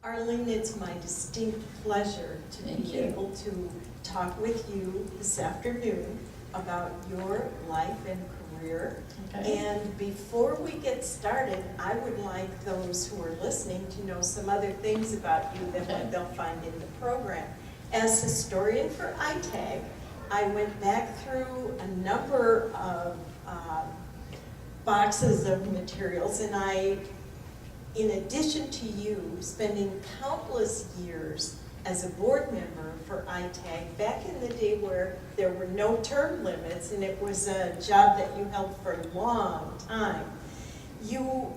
Arlene, it's my distinct pleasure to be able to talk with you this afternoon about your life and career. Okay. And before we get started, I would like those who are listening to know some other things about you than what they'll find in the program. As historian for ITAG, I went back through a number of boxes of materials, and in addition to you spending countless years as a board member for ITAG, back in the day where there were no term limits and it was a job that you held for a long time, you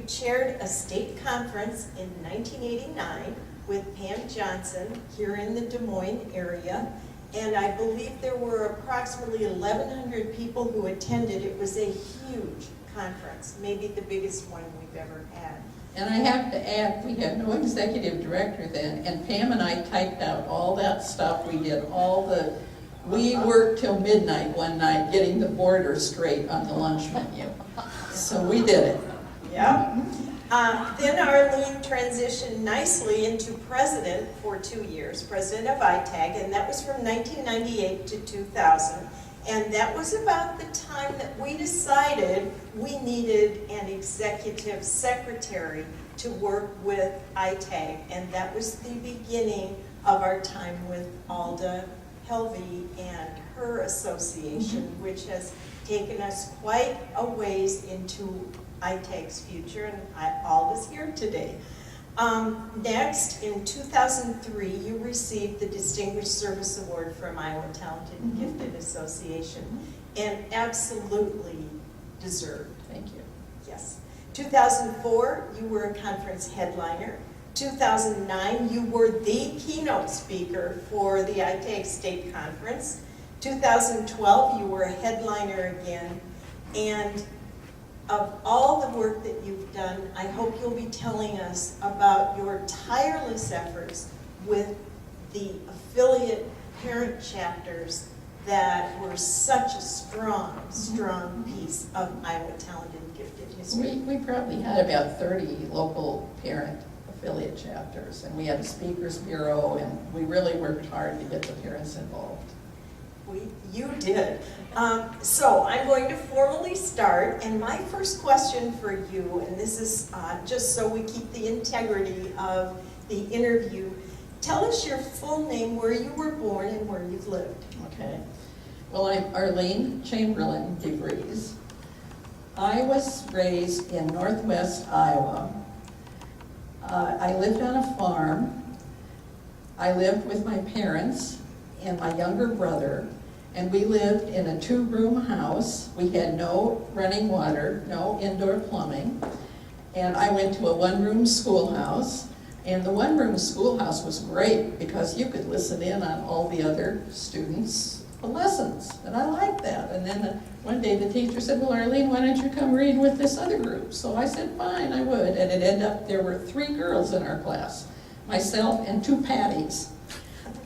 chaired a state conference in 1989 with Pam Johnson here in the Des Moines area, and I believe there were approximately 1,100 people who attended. It was a huge conference, maybe the biggest one we've ever had. And I have to add, we had no executive director then, and Pam and I typed out all that stuff. We worked till midnight one night getting the border straight on the lunch menu. So we did it. Yeah. Then Arlene transitioned nicely into president for 2 years, president of ITAG, and that was from 1998 to 2000. And that was about the time that we decided we needed an executive secretary to work with ITAG. And that was the beginning of our time with Alda Helvey and her association, which has taken us quite a ways into ITAG's future, and Alda's here today. Next, in 2003, you received the Distinguished Service Award from Iowa Talented and Gifted Association, and absolutely deserved. Thank you. Yes. 2004, you were a conference headliner. 2009, you were the keynote speaker for the ITAG State Conference. 2012, you were a headliner again, and of all the work that you've done, I hope you'll be telling us about your tireless efforts with the affiliate parent chapters that were such a strong piece of Iowa Talented and Gifted history. We probably had about 30 local parent affiliate chapters, and we had a speakers bureau, and we really worked hard to get the parents involved. You did. So I'm going to formally start, and my first question for you, and this is just so we keep the integrity of the interview, tell us your full name, where you were born, and where you've lived. Okay. Well, I'm Arlene Chamberlain DeVries. I was raised in northwest Iowa. I lived on a farm. I lived with my parents and my younger brother, and we lived in a 2-room house. We had no running water, no indoor plumbing, and I went to a 1-room schoolhouse, and the 1-room schoolhouse was great because you could listen in on all the other students' lessons, and I liked that. And then one day the teacher said, well, Arlene, why don't you come read with this other group? So I said, fine, I would, and it ended up there were 3 girls in our class, myself and 2 Patties.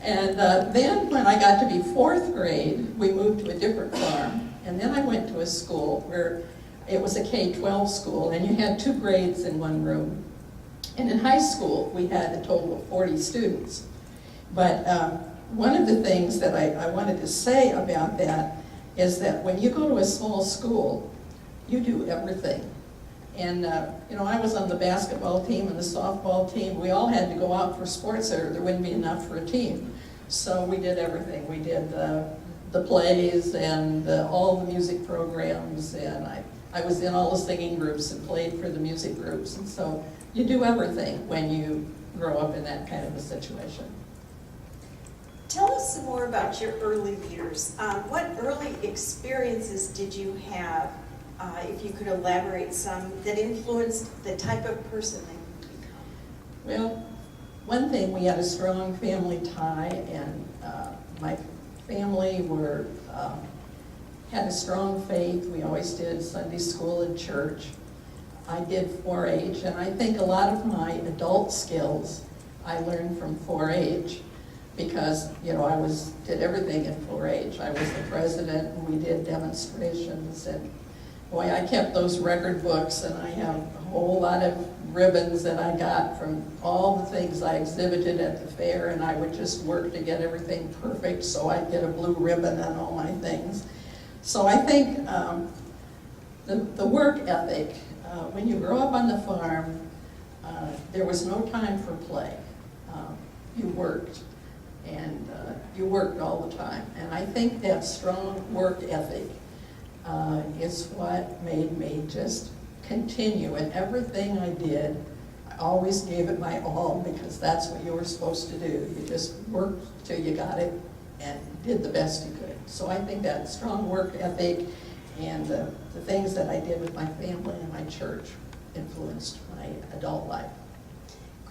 And then when I got to be 4th grade, we moved to a different farm. And then I went to a school where it was a K-12 school, and you had 2 grades in 1 room. And in high school, we had a total of 40 students. But one of the things that I wanted to say about that is that when you go to a small school, you do everything. And, I was on the basketball team and the softball team. We all had to go out for sports, or there wouldn't be enough for a team. So we did everything. We did the plays and all the music programs, and I was in all the singing groups and played for the music groups. And so you do everything when you grow up in that kind of a situation. Tell us some more about your early years. What early experiences did you have, if you could elaborate some, that influenced the type of person that you become? Well, one thing, we had a strong family tie, and my family had a strong faith. We always did Sunday school and church. I did 4-H, and I think a lot of my adult skills I learned from 4-H because, did everything in 4-H. I was the president, and we did demonstrations, and boy, I kept those record books, and I have a whole lot of ribbons that I got from all the things I exhibited at the fair, and I would just work to get everything perfect so I'd get a blue ribbon on all my things. So I think the work ethic, when you grow up on the farm, there was no time for play. You worked, and you worked all the time. And I think that strong work ethic is what made me just continue. And everything I did, I always gave it my all, because that's what you were supposed to do. You just worked till you got it and did the best you could. So I think that strong work ethic and the things that I did with my family and my church influenced my adult life.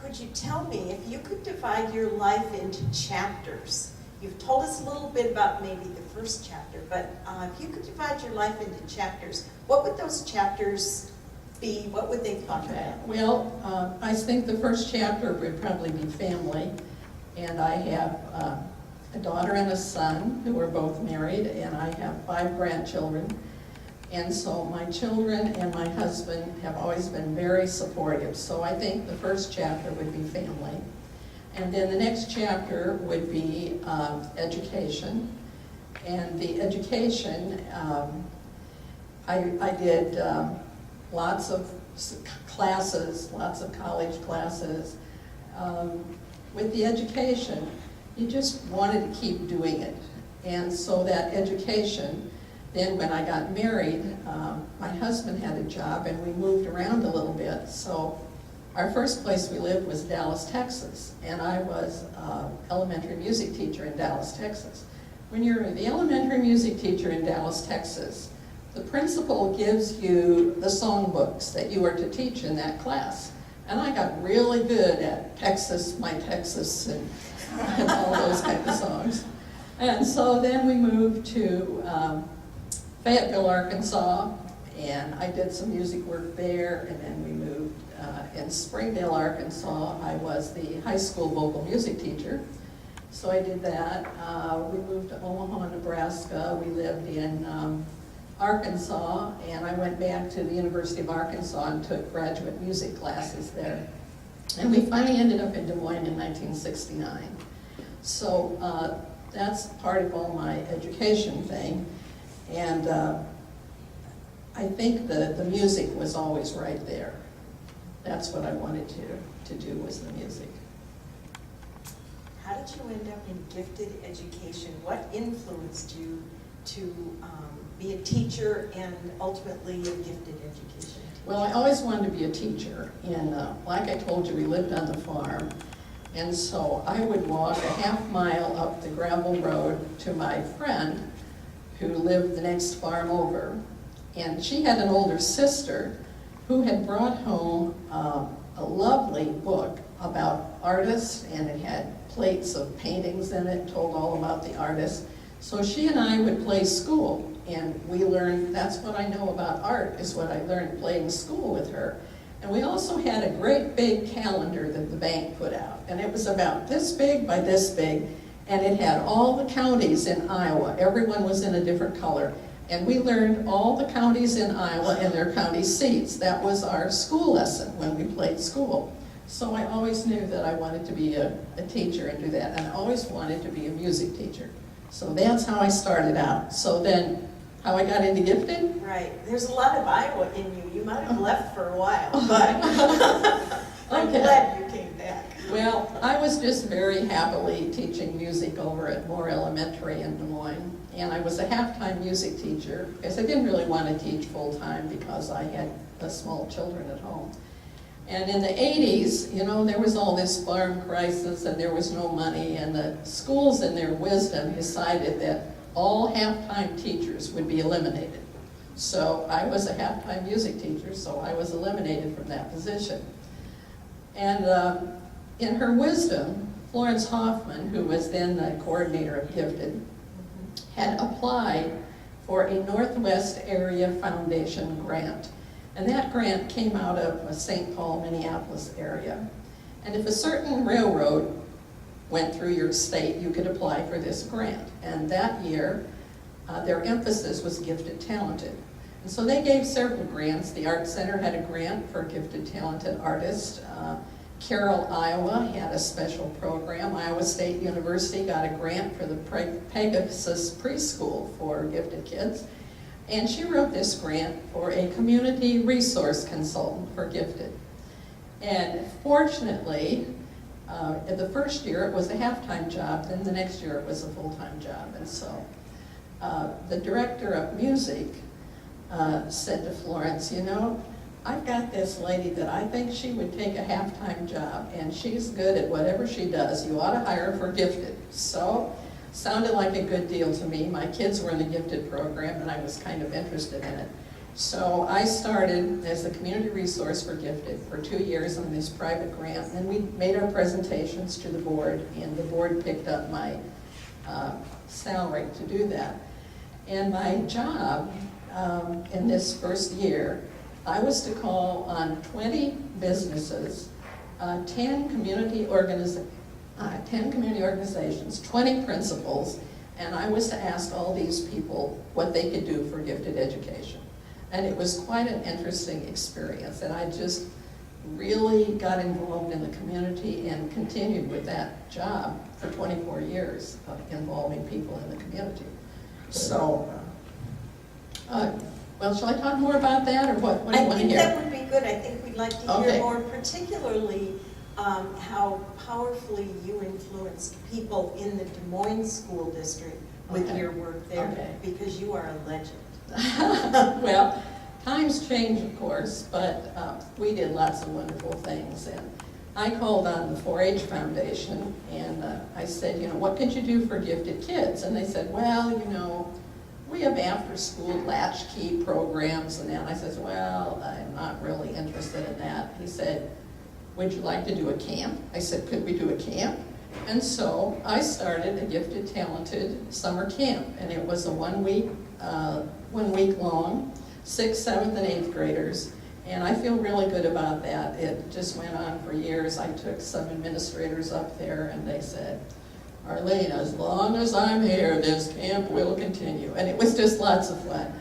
Could you tell me, if you could divide your life into chapters, you've told us a little bit about maybe the first chapter, but if you could divide your life into chapters, what would those chapters be? What would they talk about? Well, I think the first chapter would probably be family, and I have a daughter and a son who are both married, and I have 5 grandchildren. And so my children and my husband have always been very supportive. So I think the first chapter would be family. And then the next chapter would be education. And the education, I did lots of classes, lots of college classes. With the education, you just wanted to keep doing it. And so that education, then when I got married, my husband had a job and we moved around a little bit. So our first place we lived was Dallas, Texas, and I was elementary music teacher in Dallas, Texas. When you're the elementary music teacher in Dallas, Texas, the principal gives you the songbooks that you are to teach in that class. And I got really good at Texas, My Texas, and all those kind of songs. And so then we moved to Fayetteville, Arkansas, and I did some music work there, and then we moved in Springdale, Arkansas. I was the high school vocal music teacher, so I did that. We moved to Omaha, Nebraska. We lived in Arkansas, and I went back to the University of Arkansas and took graduate music classes there. And we finally ended up in Des Moines in 1969. So that's part of all my education thing. And I think the music was always right there. That's what I wanted to do, was the music. How did you end up in gifted education? What influenced you to be a teacher and ultimately a gifted education teacher? Well, I always wanted to be a teacher. And like I told you, we lived on the farm. And so I would walk a half mile up the gravel road to my friend who lived the next farm over. And she had an older sister who had brought home a lovely book about artists, and it had plates of paintings in it, told all about the artists. So she and I would play school, and we learned, that's what I know about art, is what I learned playing school with her. And we also had a great big calendar that the bank put out, and it was about this big by this big, and it had all the counties in Iowa. Everyone was in a different color. And we learned all the counties in Iowa and their county seats. That was our school lesson when we played school. So I always knew that I wanted to be a teacher and do that. And I always wanted to be a music teacher. So that's how I started out. So then, how I got into gifted? Right. There's a lot of Iowa in you. You might have left for a while, but I'm glad you came back. Well, I was just very happily teaching music over at Moore Elementary in Des Moines. And I was a half-time music teacher, because I didn't really want to teach full-time because I had small children at home. And in the 80s, you know, there was all this farm crisis and there was no money, and the schools in their wisdom decided that all half-time teachers would be eliminated. So I was a half-time music teacher, so I was eliminated from that position. And in her wisdom, Florence Hoffman, who was then the coordinator of Gifted, had applied for a Northwest Area Foundation grant. And that grant came out of St. Paul, Minneapolis area. And if a certain railroad went through your state, you could apply for this grant. And that year, their emphasis was gifted talented. And so they gave several grants. The Art Center had a grant for gifted, talented artists. Carroll, Iowa had a special program. Iowa State University got a grant for the Pegasus Preschool for gifted kids. And she wrote this grant for a community resource consultant for gifted. And fortunately, in the first year it was a half-time job, then the next year it was a full-time job. And so the director of music said to Florence, you know, I've got this lady that I think she would take a half-time job, and she's good at whatever she does. You ought to hire her for gifted. So, sounded like a good deal to me. My kids were in the gifted program, and I was kind of interested in it. So I started as a community resource for gifted for 2 years on this private grant, and we made our presentations to the board, and the board picked up my salary to do that. And my job in this first year, I was to call on 20 businesses, 10 community organizations, 20 principals, and I was to ask all these people what they could do for gifted education. And it was quite an interesting experience, and I just really got involved in the community and continued with that job for 24 years of involving people in the community. So, well, shall I talk more about that, or what do you want to hear? I think that would be good. I think we'd like to hear Okay. more, particularly how powerfully you influenced people in the Des Moines School District with Okay. your work there, Okay. because you are a legend. Well, times change, of course, but we did lots of wonderful things. And I called on the 4-H Foundation, and I said, you know, what could you do for gifted kids? And they said, well, you know, we have after-school latchkey programs and that. And I said, well, I'm not really interested in that. He said, would you like to do a camp? I said, could we do a camp? And so I started a Gifted Talented summer camp, and it was a 1 week long, 6th, 7th, and 8th graders. And I feel really good about that. It just went on for years. I took some administrators up there, and they said, Arlene, as long as I'm here, this camp will continue. And it was just lots of fun.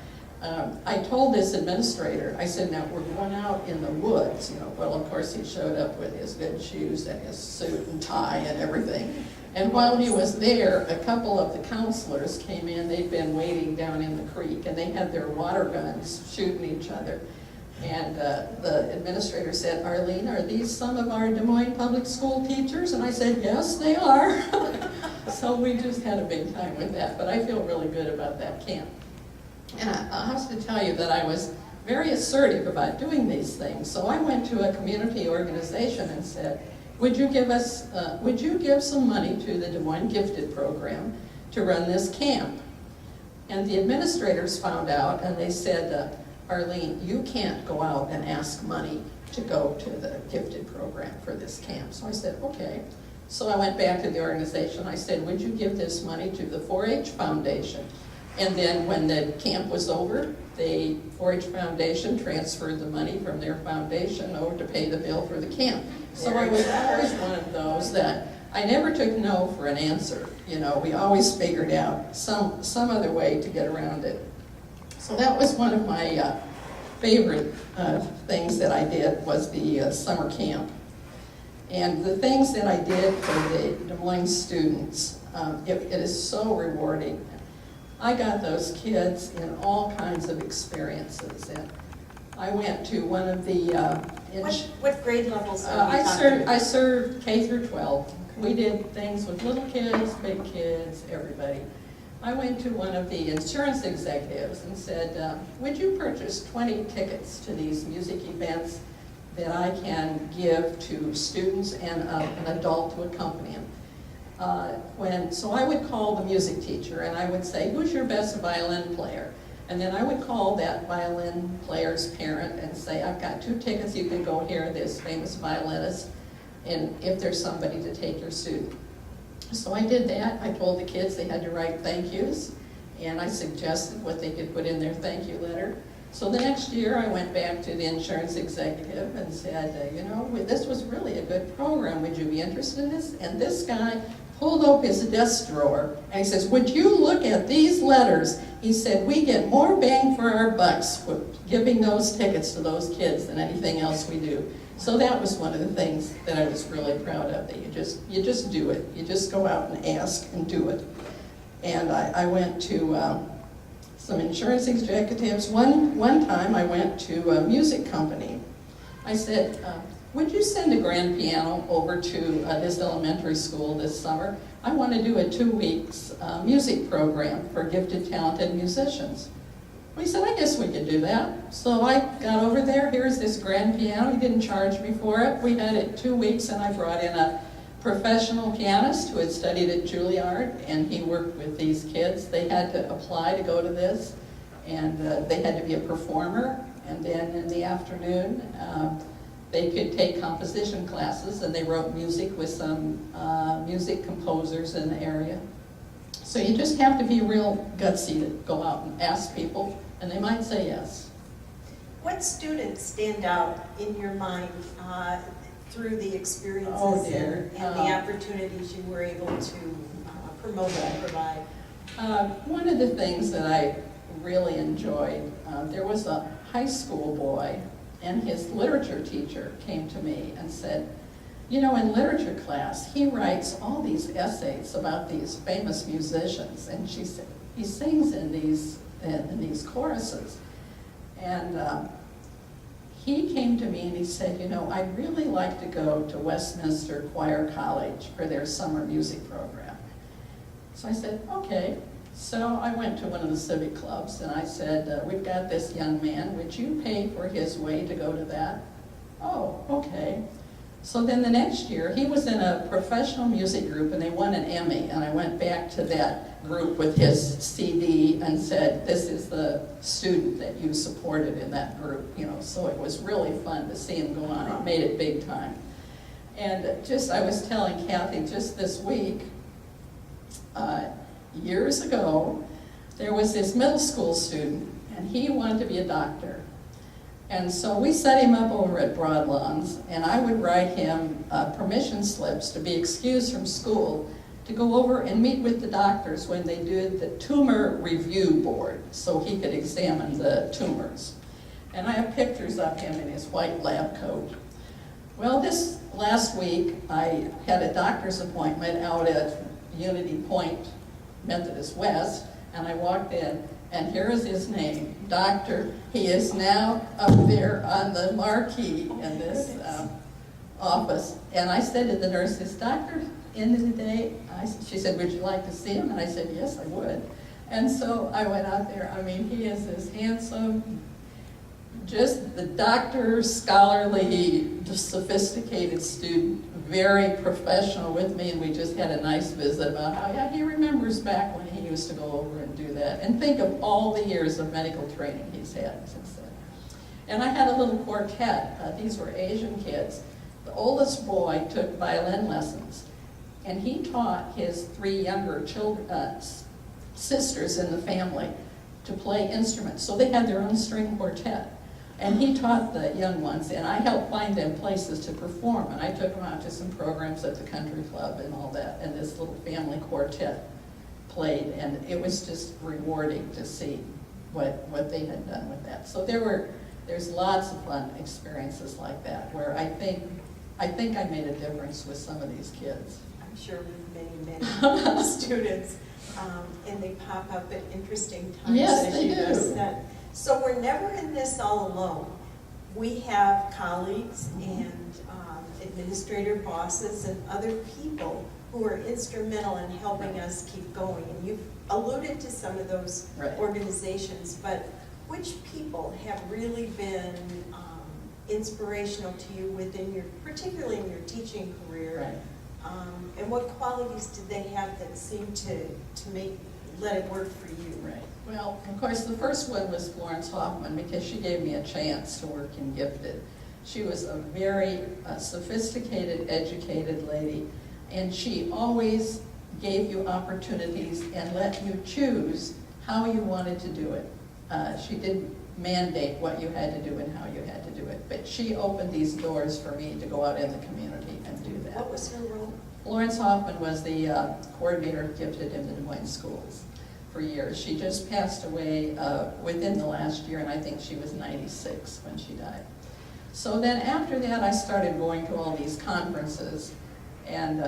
I told this administrator, I said, now we're going out in the woods, you know. Well, of course, he showed up with his good shoes and his suit and tie and everything. And while he was there, a couple of the counselors came in. They'd been waiting down in the creek, and they had their water guns shooting each other. And the administrator said, Arlene, are these some of our Des Moines public school teachers? And I said, yes, they are. So we just had a big time with that, but I feel really good about that camp. And I have to tell you that I was very assertive about doing these things. So I went to a community organization and said, would you give some money to the Des Moines Gifted program to run this camp? And the administrators found out, and they said, Arlene, you can't go out and ask money to go to the Gifted program for this camp. So I said, okay. So I went back to the organization. I said, would you give this money to the 4-H Foundation? And then when the camp was over, the 4-H Foundation transferred the money from their foundation over to pay the bill for the camp. So I was always one of those that I never took no for an answer. You know, we always figured out some other way to get around it. So that was one of my favorite things that I did, was the summer camp. And the things that I did for the Des Moines students, it is so rewarding. I got those kids in all kinds of experiences. And I went to one of the... What grade levels are you talking? I served K through 12. We did things with little kids, big kids, everybody. I went to one of the insurance executives and said, would you purchase 20 tickets to these music events that I can give to students and an adult to accompany them? So I would call the music teacher and I would say, who's your best violin player? And then I would call that violin player's parent and say, I've got 2 tickets, you can go hear this famous violinist, and if there's somebody to take your student. So I did that. I told the kids they had to write thank yous, and I suggested what they could put in their thank you letter. So the next year I went back to the insurance executive and said, you know, this was really a good program. Would you be interested in this? And this guy pulled up his desk drawer and he says, would you look at these letters he said, we get more bang for our bucks with giving those tickets to those kids than anything else we do. So that was one of the things that I was really proud of, that you just do it. You just go out and ask and do it. And I went to some insurance executives. One time I went to a music company. I said, would you send a grand piano over to this elementary school this summer? I want to do a 2 weeks music program for gifted, talented musicians. We said, I guess we could do that. So I got over there, here's this grand piano. He didn't charge me for it. We had it 2 weeks, and I brought in a professional pianist who had studied at Juilliard, and he worked with these kids. They had to apply to go to this, and they had to be a performer. And then in the afternoon, they could take composition classes, and they wrote music with some music composers in the area. So you just have to be real gutsy to go out and ask people, and they might say yes. What students stand out in your mind through the experiences and the opportunities you were able to promote and provide? One of the things that I really enjoyed, there was a high school boy, and his literature teacher came to me and said, you know, in literature class, he writes all these essays about these famous musicians, and she said, he sings in these choruses. And he came to me and he said, you know, I'd really like to go to Westminster Choir College for their summer music program. So I said, okay. So I went to one of the civic clubs and I said, we've got this young man, would you pay for his way to go to that? Oh, okay. So then the next year, he was in a professional music group and they won an Emmy, and I went back to that group with his CD and said, this is the student that you supported in that group, you know, so it was really fun to see him go on. It made it big time. And I was telling Kathy just this week, years ago, there was this middle school student, and he wanted to be a doctor. And so we set him up over at Broadlawns, and I would write him permission slips to be excused from school to go over and meet with the doctors when they did the tumor review board, so he could examine the tumors. And I have pictures of him in his white lab coat. Well, this last week, I had a doctor's appointment out at Unity Point Methodist West, and I walked in, and here is his name, Doctor. He is now up there on the marquee in this office. And I said to the nurses, Doctor, end of the day, she said, would you like to see him? And I said, yes, I would. And so I went out there. I mean, he is this handsome, just the doctor, scholarly, just sophisticated student, very professional with me, and we just had a nice visit about how, yeah, he remembers back when he used to go over and do that. And think of all the years of medical training he's had since then. And I had a little quartet. These were Asian kids. The oldest boy took violin lessons, and he taught his 3 younger children, sisters in the family to play instruments. So they had their own string quartet. And he taught the young ones, and I helped find them places to perform. And I took them out to some programs at the country club and all that, and this little family quartet played, and it was just rewarding to see what they had done with that. So there's lots of fun experiences like that, where I think I made a difference with some of these kids. I'm sure with many students, and they pop up at interesting times. Yes, they do. Said. So we're never in this all alone. We have colleagues and administrator bosses and other people who are instrumental in helping us keep going. And you've alluded to some of those organizations, but which people have really been inspirational to you particularly in your teaching career? Right. And what qualities did they have that seemed to let it work for you? Right. Well, of course, the first one was Florence Hoffman, because she gave me a chance to work in gifted. She was a very sophisticated, educated lady, and she always gave you opportunities and let you choose how you wanted to do it. She didn't mandate what you had to do and how you had to do it, but she opened these doors for me to go out in the community and do that. What was her role? Florence Hoffman was the coordinator of gifted in the Des Moines schools for years. She just passed away within the last year, and I think she was 96 when she died. So then after that, I started going to all these conferences, and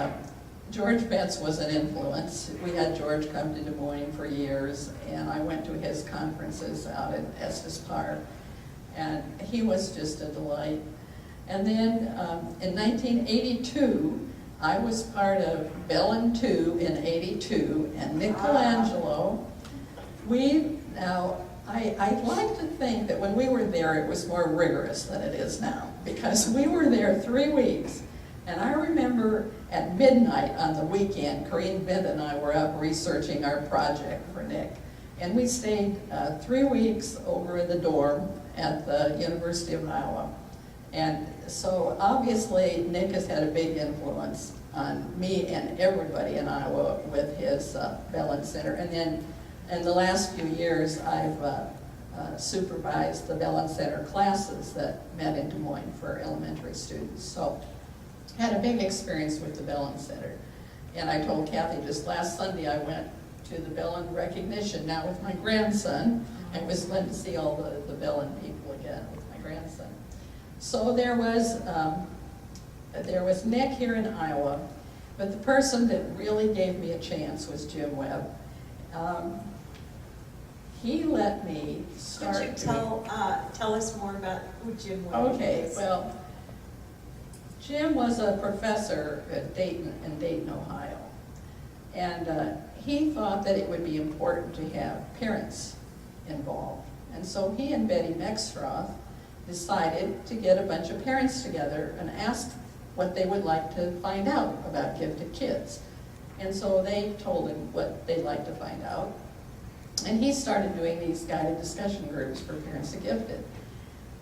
George Betts was an influence. We had George come to Des Moines for years, and I went to his conferences out at Estes Park, and he was just a delight. And then in 1982, I was part of Bellin 2 in '82, and Michelangelo. I'd like to think that when we were there, it was more rigorous than it is now, because we were there 3 weeks. And I remember at midnight on the weekend, Corinne Bent and I were up researching our project for Nick. And we stayed 3 weeks over in the dorm at the University of Iowa. And so obviously Nick has had a big influence on me and everybody in Iowa with his Bellin Center. And then in the last few years, I've supervised the Bellin Center classes that met in Des Moines for elementary students. So had a big experience with the Bellin Center. And I told Kathy just last Sunday I went to the Bellin recognition now with my grandson. It was fun to see all the Bellin people again with my grandson. So there was Nick here in Iowa, but the person that really gave me a chance was Jim Webb. He let me start. Could you tell us more about who Jim Webb is? Okay, well, Jim was a professor at Dayton, Ohio. And he thought that it would be important to have parents involved. And so he and Betty Mexroth decided to get a bunch of parents together and ask what they would like to find out about gifted kids. And so they told him what they'd like to find out. And he started doing these guided discussion groups for parents of gifted.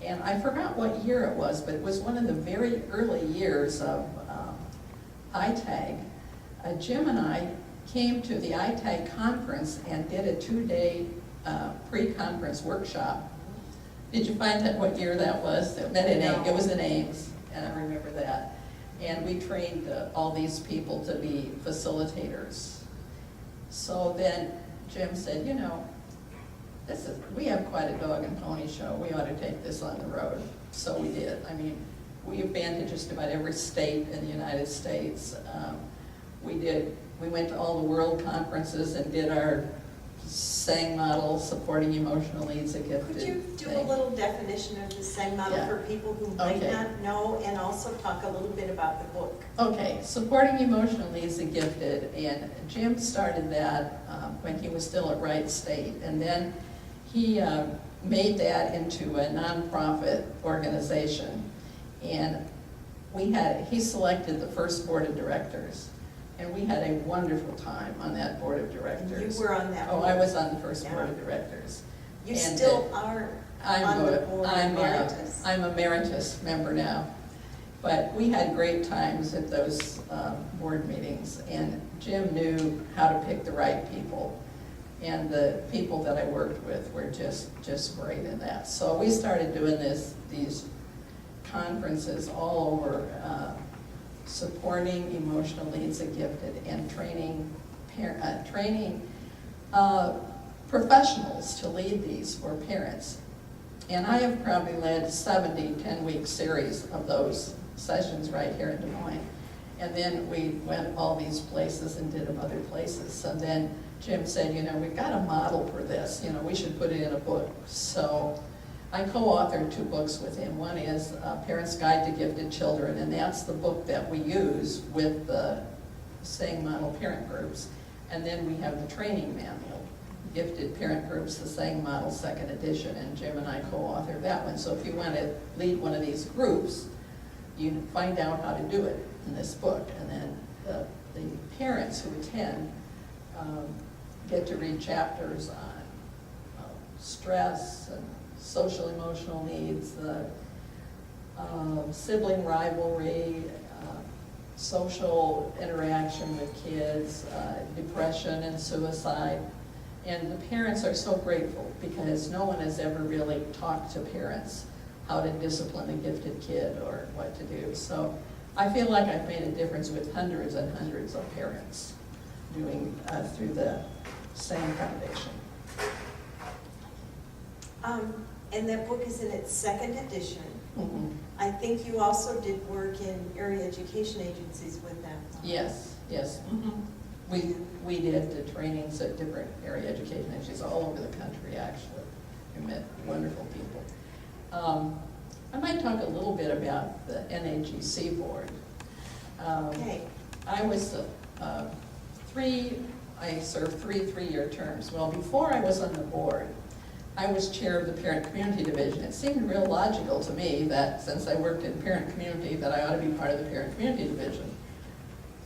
And I forgot what year it was, but it was one of the very early years of ITAG. Jim and I came to the ITAG conference and did a 2-day pre-conference workshop. Did you find that what year that was? It was in Ames, and I remember that. And we trained all these people to be facilitators. So then Jim said, you know, we have quite a dog and pony show. We ought to take this on the road. So we did. I mean, we've been to just about every state in the United States. We went to all the world conferences and did our SANG model, supporting emotional needs of gifted. Could you do a little definition of the SANG model for people who might not know, and also talk a little bit about the book? Okay, supporting emotional needs of gifted, and Jim started that when he was still at Wright State, and then he made that into a nonprofit organization, and he selected the first board of directors. And we had a wonderful time on that board of directors. You were on that board? Oh, I was on the first board of directors. You still are on the board, emeritus? I'm emeritus member now. But we had great times at those board meetings, and Jim knew how to pick the right people. And the people that I worked with were just great in that. So we started doing these conferences all over, supporting emotional needs of gifted and training professionals to lead these for parents. And I have probably led 70 10-week series of those sessions right here in Des Moines. And then we went all these places and did them other places. So then Jim said, you know, we've got a model for this. You know, we should put it in a book. So I co-authored 2 books with him. One is Parents' Guide to Gifted Children, and that's the book that we use with the SANG model parent groups. And then we have the training manual, Gifted Parent Groups, the SANG model 2nd edition, and Jim and I co-authored that one. So if you want to lead one of these groups, you find out how to do it in this book. And then the parents who attend get to read chapters on stress and social emotional needs, sibling rivalry, social interaction with kids, depression and suicide. And the parents are so grateful because no one has ever really talked to parents how to discipline a gifted kid or what to do. So I feel like I've made a difference with hundreds and hundreds of parents doing through the same foundation. And that book is in its second edition. Mhm. I think you also did work in area education agencies with them. Yes, yes. We did the trainings at different area education agencies all over the country, actually. We met wonderful people. I might talk a little bit about the NAGC board. Okay. I served three-year terms. Well, before I was on the board, I was chair of the Parent Community Division. It seemed real logical to me that since I worked in parent community, that I ought to be part of the Parent Community Division.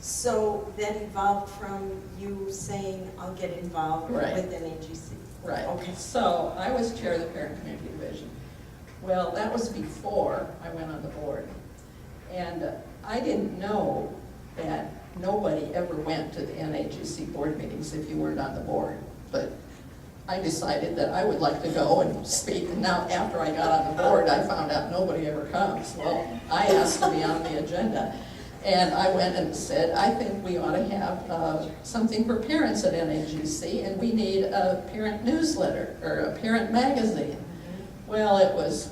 So that evolved from you saying, I'll get involved Right. with NAGC. Right. Okay. So I was chair of the Parent Community Division. Well, that was before I went on the board. And I didn't know that nobody ever went to the NAGC board meetings if you weren't on the board. But I decided that I would like to go and speak. And now, after I got on the board, I found out nobody ever comes. Well, I asked to be on the agenda. And I went and said, I think we ought to have something for parents at NAGC, and we need a parent newsletter or a parent magazine. Well, it was,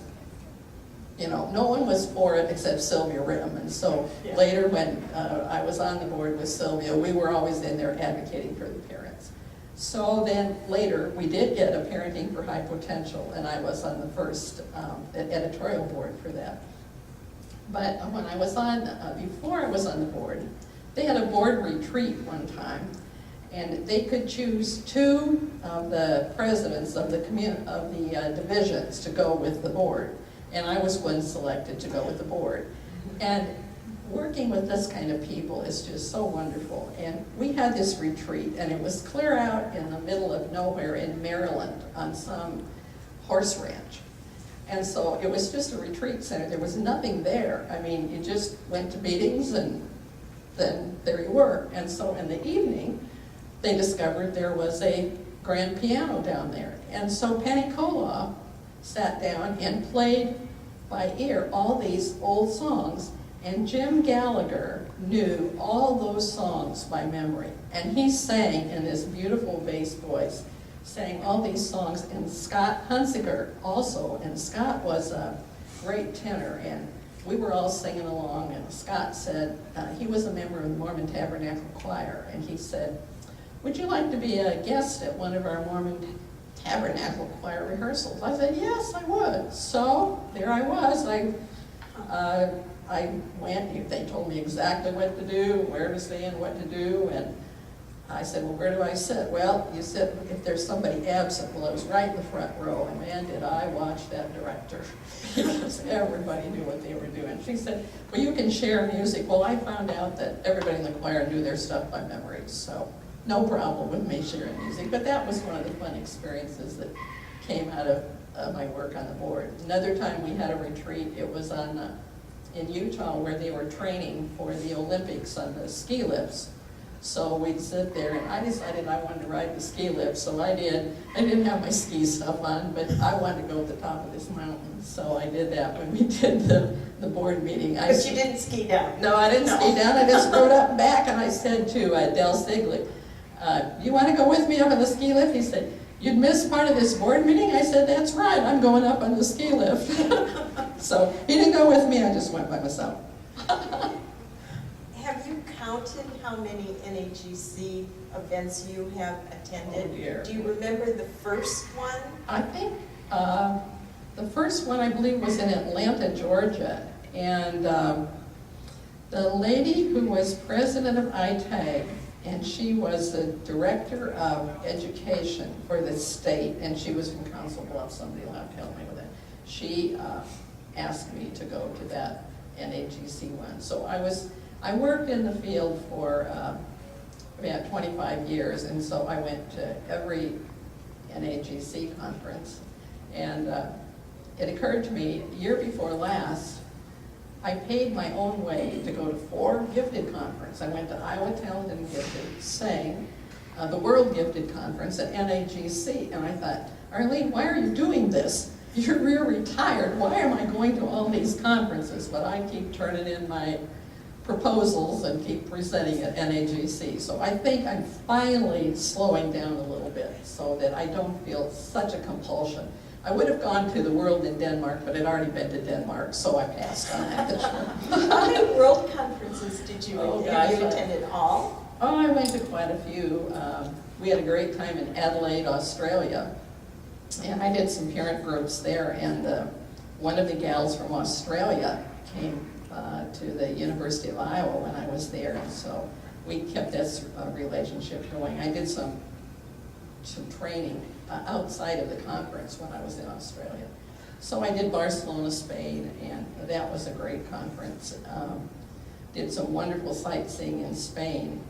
no one was for it except Sylvia Rim. And so later when I was on the board with Sylvia, we were always in there advocating for the parents. So then later, we did get a Parenting for High Potential, and I was on the first editorial board for that. But when I was before I was on the board, they had a board retreat one time, and they could choose two of the presidents of the divisions to go with the board. And I was one selected to go with the board. And working with this kind of people is just so wonderful. And we had this retreat, and it was clear out in the middle of nowhere in Maryland on some horse ranch. And so it was just a retreat center. There was nothing there. I mean, you just went to meetings and then there you were. And so in the evening, they discovered there was a grand piano down there. And so Penny Koloff sat down and played by ear all these old songs. And Jim Gallagher knew all those songs by memory. And he sang in this beautiful bass voice, sang all these songs, and Scott Hunziker also, and Scott was a great tenor, and we were all singing along, and Scott said, he was a member of the Mormon Tabernacle Choir, and he said, would you like to be a guest at one of our Mormon Tabernacle Choir rehearsals? I said, yes, I would. So there I was. I went, they told me exactly what to do, where to stay and what to do, and I said, well, where do I sit? Well, you sit, if there's somebody absent. Well, I was right in the front row, and man, did I watch that director, because everybody knew what they were doing. She said, well, you can share music. Well, I found out that everybody in the choir knew their stuff by memory, so no problem with me sharing music. But that was one of the fun experiences that came out of my work on the board. Another time we had a retreat, it was in Utah, where they were training for the Olympics on the ski lifts. So we'd sit there, and I decided I wanted to ride the ski lift, so I did. I didn't have my ski stuff on, but I wanted to go to the top of this mountain, so I did that when we did the board meeting. But you didn't ski down. No, I didn't ski down. I just rode up and back, and I said to Del Stigley, you want to go with me up on the ski lift? He said, you'd miss part of this board meeting? I said, that's right, I'm going up on the ski lift. So he didn't go with me, I just went by myself. Have you counted how many NAGC events you have attended? Oh, dear. Do you remember the first one? I think the first one, I believe, was in Atlanta, Georgia. And the lady who was president of ITAG, and she was the director of education for the state, and she was from Council Bluffs, somebody will have to help me with that. She asked me to go to that NAGC one. So I worked in the field for about 25 years, and so I went to every NAGC conference. And it occurred to me, year before last, I paid my own way to go to 4 gifted conferences. I went to Iowa Talented and Gifted, sang the World Gifted Conference at NAGC, and I thought, Arlene, why are you doing this? You're retired. Why am I going to all these conferences? But I keep turning in my proposals and keep presenting at NAGC. So I think I'm finally slowing down a little bit so that I don't feel such a compulsion. I would have gone to the World in Denmark, but I'd already been to Denmark, so I passed on that this year. How many world conferences did you have you attended? All? Oh, I went to quite a few. We had a great time in Adelaide, Australia, and I did some parent groups there, and one of the gals from Australia came to the University of Iowa when I was there, and so we kept this relationship going. I did some training outside of the conference when I was in Australia. So I did Barcelona, Spain, and that was a great conference. Did some wonderful sightseeing in Spain.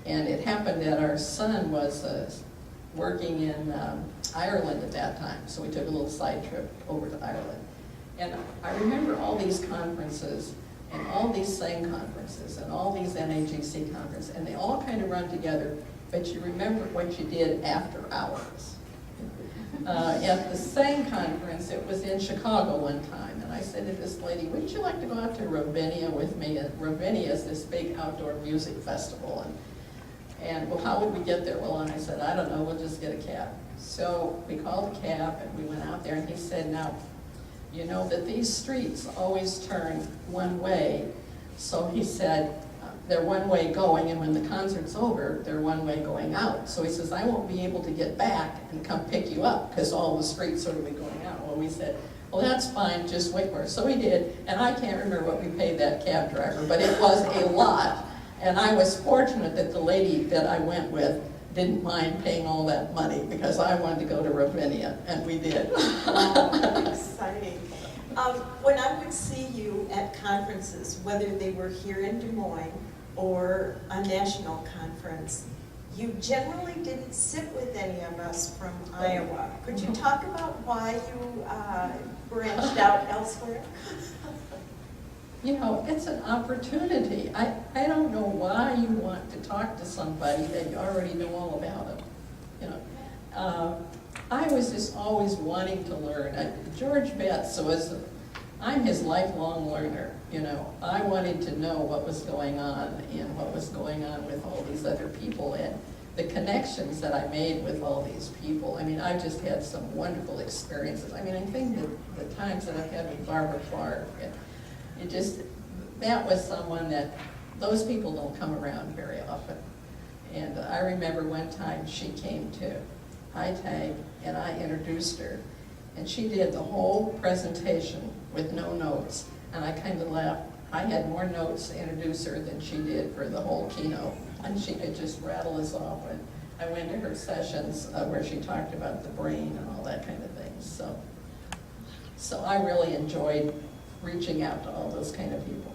And it happened that our son was working in Ireland at that time, so we took a little side trip over to Ireland. And I remember all these conferences, and all these SANG conferences, and all these NAGC conferences, and they all kind of run together, but you remember what you did after hours. At the SANG conference, it was in Chicago one time, and I said to this lady, wouldn't you like to go out to Ravinia with me? And Ravinia is this big outdoor music festival. And well, how would we get there? Well, and I said, I don't know, we'll just get a cab. So we called a cab, and we went out there, and he said, now, you know that these streets always turn one way. So he said, they're one way going, and when the concert's over, they're one way going out. So he says, I won't be able to get back and come pick you up because all the streets sort of be going out. Well, we said, well, that's fine, just wait for us. So we did, and I can't remember what we paid that cab driver, but it was a lot. And I was fortunate that the lady that I went with didn't mind paying all that money because I wanted to go to Ravinia, and we did. Oh, exciting. When I would see you at conferences, whether they were here in Des Moines or a national conference, you generally didn't sit with any of us from Iowa. Could you talk about why you branched out elsewhere? You know, it's an opportunity. I don't know why you want to talk to somebody that you already know all about them. You know, I was just always wanting to learn. George Betts I'm his lifelong learner. You know, I wanted to know what was going on and what was going on with all these other people and the connections that I made with all these people. I mean, I just had some wonderful experiences. I mean, I think that the times that I've had with Barbara Clark, that was someone that, those people don't come around very often. And I remember one time she came to ITAG and I introduced her, and she did the whole presentation with no notes, and I kind of laughed. I had more notes to introduce her than she did for the whole keynote, and she could just rattle us off. And I went to her sessions where she talked about the brain and all that kind of things. So I really enjoyed reaching out to all those kind of people.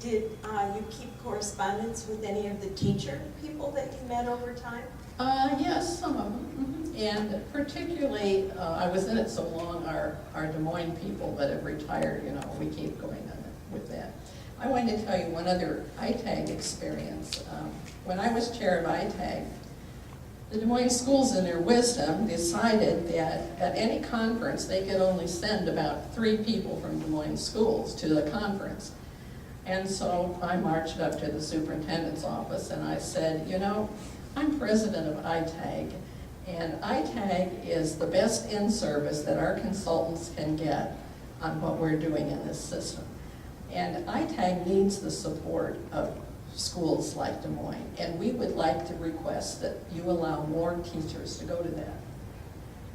Did you keep correspondence with any of the teacher people that you met over time? Yes, some of them. And particularly, I was in it so long, our Des Moines people that have retired, you know, we keep going on with that. I wanted to tell you one other ITAG experience. When I was chair of ITAG, the Des Moines schools in their wisdom decided that at any conference they could only send about 3 people from Des Moines schools to the conference. And so I marched up to the superintendent's office and I said, you know, I'm president of ITAG, and ITAG is the best in-service that our consultants can get on what we're doing in this system. And ITAG needs the support of schools like Des Moines, and we would like to request that you allow more teachers to go to that.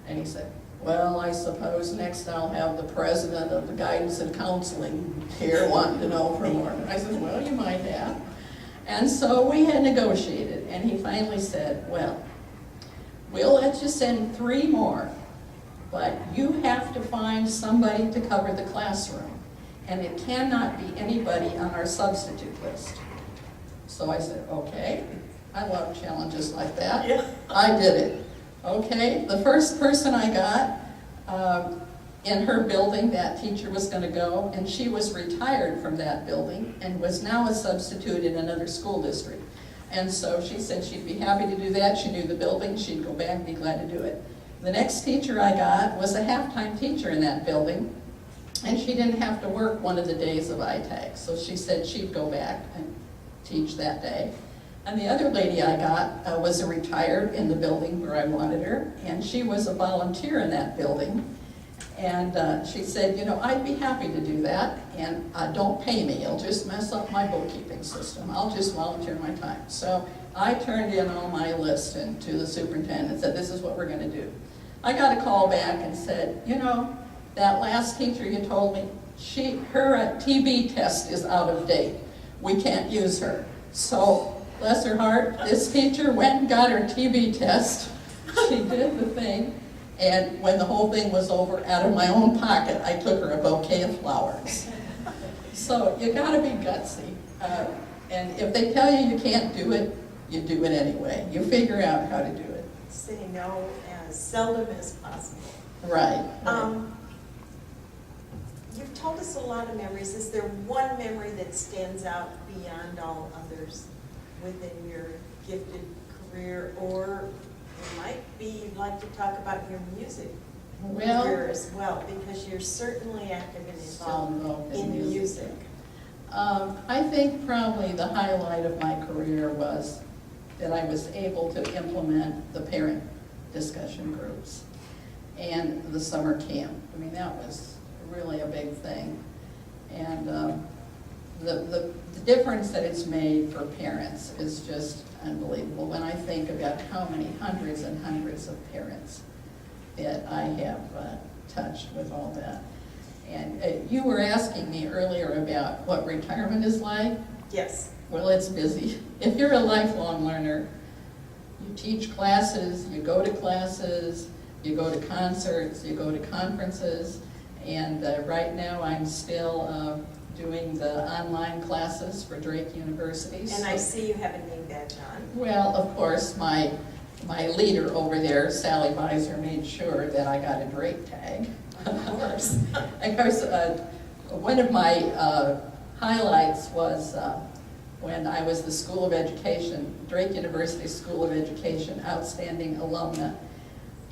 And he said, well, I suppose next I'll have the president of the guidance and counseling here wanting to know for more. And I said, well, you might have. And so we had negotiated, and he finally said, well, we'll let you send 3 more, but you have to find somebody to cover the classroom, and it cannot be anybody on our substitute list. So I said, okay, I love challenges like that. Yeah. I did it. Okay, the first person I got, in her building, that teacher was going to go, and she was retired from that building and was now a substitute in another school district. And so she said she'd be happy to do that. She knew the building, she'd go back and be glad to do it. The next teacher I got was a half-time teacher in that building, And she didn't have to work one of the days of ITAG, so she said she'd go back and teach that day. And the other lady I got was a retired in the building where I wanted her, and she was a volunteer in that building. And she said, you know, I'd be happy to do that, and don't pay me, it'll just mess up my bookkeeping system. I'll just volunteer my time. So I turned in all my list and to the superintendent and said, this is what we're gonna do. I got a call back and said, you know, that last teacher you told me, her TB test is out of date. We can't use her. So, bless her heart, this teacher went and got her TB test. She did the thing. And when the whole thing was over, out of my own pocket, I took her a bouquet of flowers. So you gotta be gutsy. And if they tell you you can't do it, you do it anyway. You figure out how to do it. Say no as seldom as possible. Right. You've told us a lot of memories. Is there one memory that stands out beyond all others within your gifted career? Or it might be you'd like to talk about your music career as well, because you're certainly active and involved in music. I think probably the highlight of my career was that I was able to implement the parent discussion groups and the summer camp. I mean, that was really a big thing. And the difference that it's made for parents is just unbelievable. When I think about how many hundreds and hundreds of parents that I have touched with all that. And you were asking me earlier about what retirement is like. Yes. Well, it's busy. If you're a lifelong learner, you teach classes, you go to classes, you go to concerts, you go to conferences, and right now I'm still doing the online classes for Drake University. And I see you have a name badge on. Well, of course, my leader over there, Sally Beiser, made sure that I got a Drake tag. Of course. Of course, one of my highlights was when I was the School of Education, Drake University School of Education Outstanding Alumna.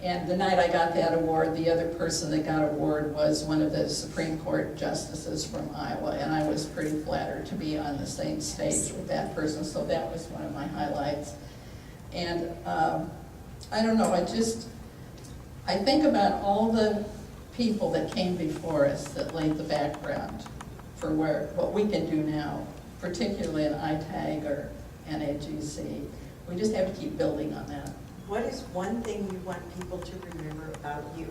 And the night I got that award, the other person that got award was one of the Supreme Court justices from Iowa, and I was pretty flattered to be on the same stage with that person, so that was one of my highlights. And I don't know, I think about all the people that came before us that laid the background for what we can do now, particularly in ITAG or NAGC. We just have to keep building on that. What is one thing you want people to remember about you?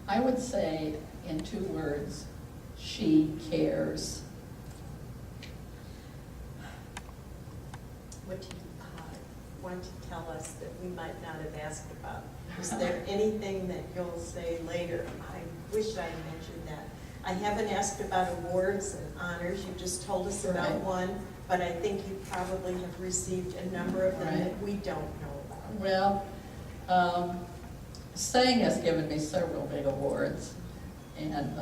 I would say, in 2 words, she cares. What do you want to tell us that we might not have asked about? Is there anything that you'll say later? I wish I had mentioned that. I haven't asked about awards and honors. You just told us about one, but I think you probably have received a number of them that we don't know about. Well, SANG has given me several big awards, and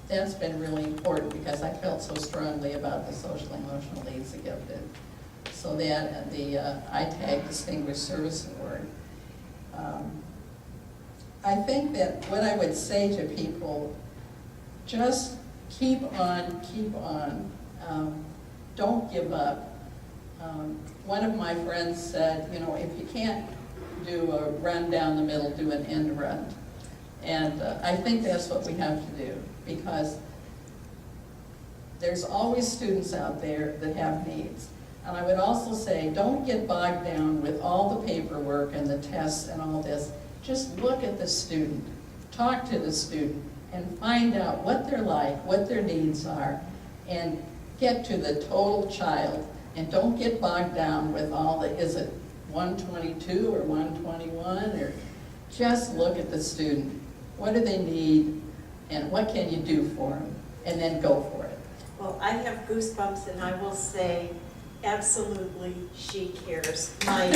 that's been really important because I felt so strongly about the social emotional needs of gifted. So that and the ITAG Distinguished Service Award. I think that what I would say to people, just keep on, don't give up. One of my friends said, you know, if you can't do a run down the middle, do an end run. And I think that's what we have to do, because there's always students out there that have needs. And I would also say, don't get bogged down with all the paperwork and the tests and all this. Just look at the student, talk to the student, and find out what they're like, what their needs are, and get to the total child. And don't get bogged down with all the, is it 122 or 121, or just look at the student. What do they need, and what can you do for them? And then go for it. Well, I have goosebumps, and I will say, absolutely, she cares. My